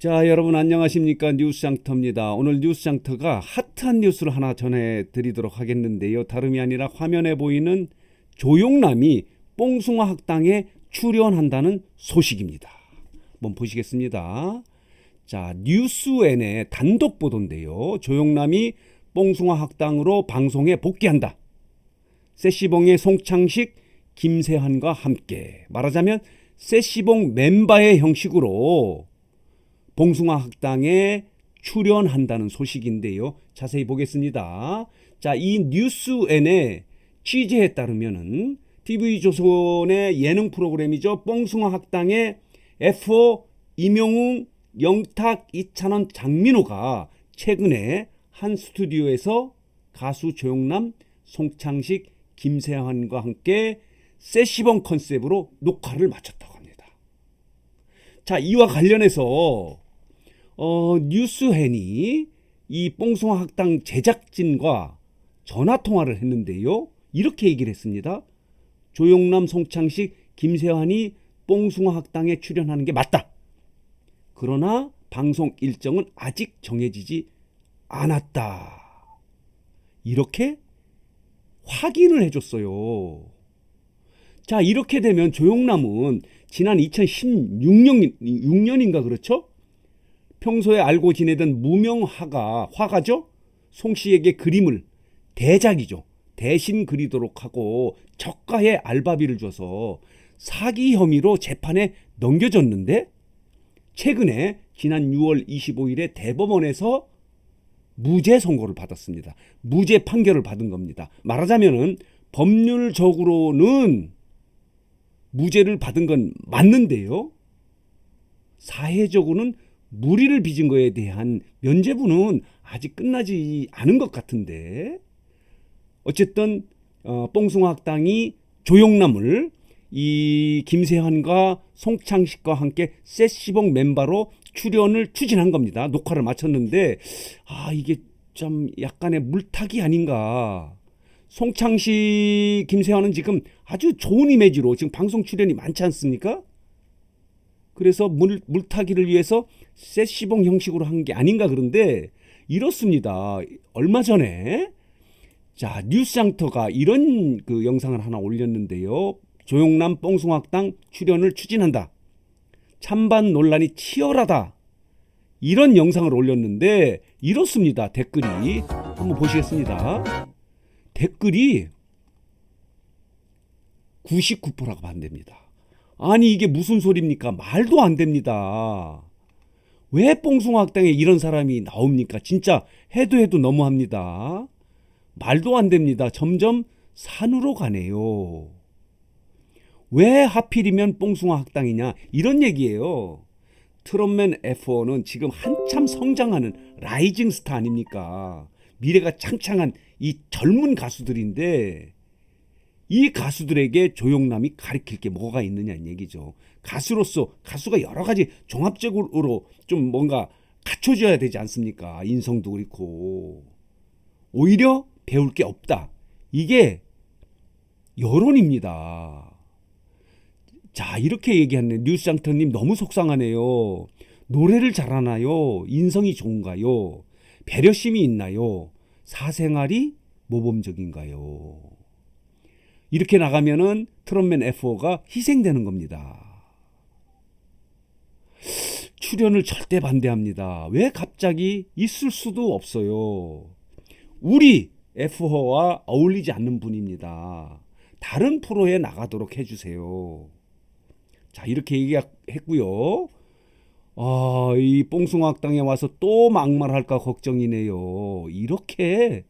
자, 여러분 안녕하십니까? 뉴스장터입니다. 오늘 뉴스장터가 핫한 뉴스를 하나 전해드리도록 하겠는데요. 다름이 아니라 화면에 보이는 조용남이 뽕숭아 학당에 출연한다는 소식입니다. 한번 보시겠습니다. 자, 뉴스N의 단독 보도인데요. 조용남이 뽕숭아 학당으로 방송에 복귀한다. 세시봉의 송창식, 김세환과 함께, 말하자면 세시봉 멤버의 형식으로 뽕숭아 학당에 출연한다는 소식인데요. 자세히 보겠습니다. 자, 이 뉴스N의 취재에 따르면은 TV조선의 예능 프로그램이죠. 뽕숭아 학당에 F.O. 임영웅, 영탁, 이찬원, 장민호가 최근에 한 스튜디오에서 가수 조용남, 송창식, 김세환과 함께 세시봉 컨셉으로 녹화를 마쳤다고 합니다. 자, 이와 관련해서 뉴스hen이 이 뽕숭아 학당 제작진과 전화통화를 했는데요. 이렇게 얘기를 했습니다. 조용남, 송창식, 김세환이 뽕숭아 학당에 출연하는 게 맞다. 그러나 방송 일정은 아직 정해지지 않았다. 이렇게 확인을 해줬어요. 자, 이렇게 되면 조용남은 지난 2016년인가 그렇죠? 평소에 알고 지내던 무명 화가죠? 송 씨에게 그림을 대작이죠. 대신 그리도록 하고 저가의 알바비를 줘서 사기 혐의로 재판에 넘겨졌는데 최근에 지난 6월 25일에 대법원에서 무죄 선고를 받았습니다. 무죄 판결을 받은 겁니다. 말하자면은 법률적으로는 무죄를 받은 건 맞는데요. 사회적으로는 무리를 빚은 거에 대한 면죄부는 아직 끝나지 않은 것 같은데, 어쨌든 뽕숭아 학당이 조용남을 이 김세환과 송창식과 함께 세시봉 멤버로 출연을 추진한 겁니다. 녹화를 마쳤는데 이게 좀 약간의 물타기 아닌가. 송창식, 김세환은 지금 아주 좋은 이미지로 지금 방송 출연이 많지 않습니까? 그래서 물타기를 위해서 세시봉 형식으로 한 게 아닌가. 그런데 이렇습니다. 얼마 전에 자, 뉴스장터가 이런 그 영상을 하나 올렸는데요. 조용남 뽕숭아 학당 출연을 추진한다. 찬반 논란이 치열하다. 이런 영상을 올렸는데 이렇습니다. 댓글이 한번 보시겠습니다. 댓글이 99%라고 반대입니다. 아니 이게 무슨 소리입니까? 말도 안 됩니다. 왜 뽕숭아 학당에 이런 사람이 나옵니까? 진짜 해도 너무합니다. 말도 안 됩니다. 점점 산으로 가네요. 왜 하필이면 뽕숭아 학당이냐? 이런 얘기예요. 트롯맨 F1은 지금 한참 성장하는 라이징 스타 아닙니까? 미래가 창창한 이 젊은 가수들인데 이 가수들에게 조용남이 가르칠 게 뭐가 있느냐는 얘기죠. 가수로서 가수가 여러 가지 종합적으로 좀 뭔가 갖춰줘야 되지 않습니까? 인성도 그렇고. 오히려 배울 게 없다. 이게 여론입니다. 자, 이렇게 얘기하는 뉴스장터님 너무 속상하네요. 노래를 잘하나요? 인성이 좋은가요? 배려심이 있나요? 사생활이 모범적인가요? 이렇게 나가면은 트롯맨 F4가 희생되는 겁니다. 출연을 절대 반대합니다. 왜 갑자기 있을 수도 없어요. 우리 F4와 어울리지 않는 분입니다. 다른 프로에 나가도록 해주세요. 자, 이렇게 얘기했고요. 이 뽕숭아 학당에 와서 또 막말할까 걱정이네요. 이렇게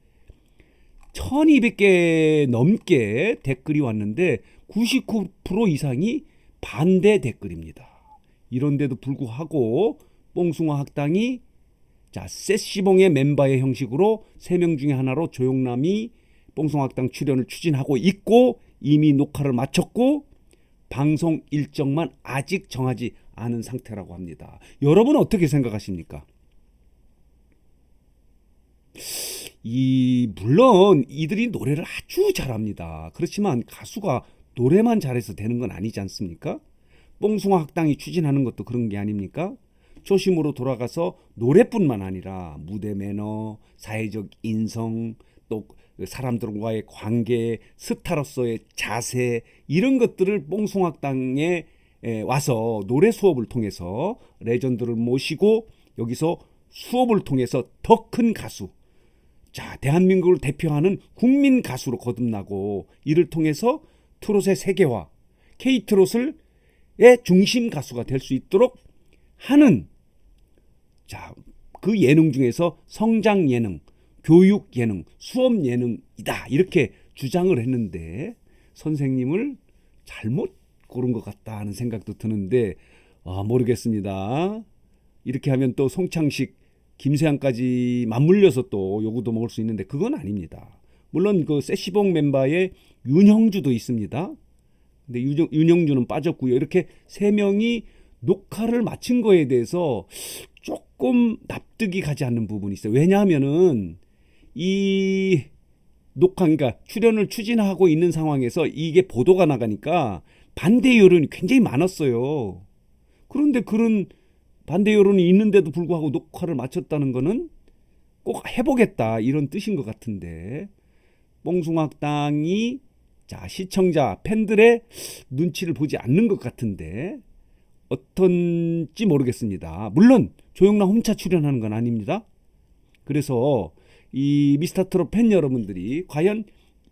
1200개 넘게 댓글이 왔는데 99% 이상이 반대 댓글입니다. 이런데도 불구하고 뽕숭아 학당이 자, 세시봉의 멤버의 형식으로 3명 중에 하나로 조용남이 뽕숭아 학당 출연을 추진하고 있고 이미 녹화를 마쳤고 방송 일정만 아직 정하지 않은 상태라고 합니다. 여러분은 어떻게 생각하십니까? 물론 이들이 노래를 아주 잘합니다. 그렇지만 가수가 노래만 잘해서 되는 건 아니지 않습니까? 뽕숭아 학당이 추진하는 것도 그런 게 아닙니까? 초심으로 돌아가서 노래뿐만 아니라 무대 매너, 사회적 인성, 또 사람들과의 관계, 스타로서의 자세 이런 것들을 뽕숭악당에 와서 노래 수업을 통해서 레전드를 모시고 여기서 수업을 통해서 더 큰 가수, 자 대한민국을 대표하는 국민 가수로 거듭나고 이를 통해서 트롯의 세계화, K트롯의 중심 가수가 될 수 있도록 하는 자, 그 예능 중에서 성장 예능, 교육 예능, 수업 예능이다 이렇게 주장을 했는데 선생님을 잘못 고른 것 같다 하는 생각도 드는데 모르겠습니다. 이렇게 하면 또 송창식, 김세환까지 맞물려서 또 요구도 먹을 수 있는데 그건 아닙니다. 물론 그 세시봉 멤버의 윤형주도 있습니다. 근데 윤형주는 빠졌고요. 이렇게 세 명이 녹화를 마친 거에 대해서 조금 납득이 가지 않는 부분이 있어요. 왜냐하면은 이 녹화, 그러니까 출연을 추진하고 있는 상황에서 이게 보도가 나가니까 반대 여론이 굉장히 많았어요. 그런데 그런 반대 여론이 있는데도 불구하고 녹화를 마쳤다는 거는 꼭 해보겠다 이런 뜻인 것 같은데 뽕숭악당이 자 시청자 팬들의 눈치를 보지 않는 것 같은데 어떤지 모르겠습니다. 물론 조영남 홈차 출연하는 건 아닙니다. 그래서 이 미스터트롯 팬 여러분들이 과연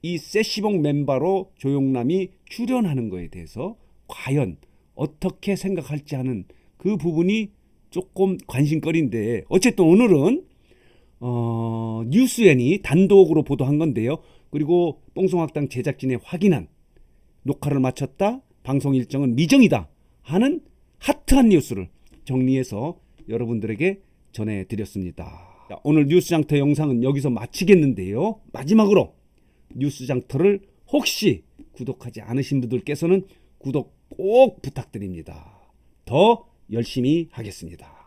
이 세시봉 멤버로 조영남이 출연하는 거에 대해서 과연 어떻게 생각할지 하는 그 부분이 조금 관심거리인데 어쨌든 오늘은 뉴스엔이 단독으로 보도한 건데요. 그리고 뽕숭악당 제작진에 확인한 녹화를 마쳤다, 방송 일정은 미정이다 하는 핫한 뉴스를 정리해서 여러분들에게 전해드렸습니다. 자, 오늘 뉴스장터 영상은 여기서 마치겠는데요. 마지막으로 뉴스장터를 혹시 구독하지 않으신 분들께서는 구독 꼭 부탁드립니다. 더 열심히 하겠습니다.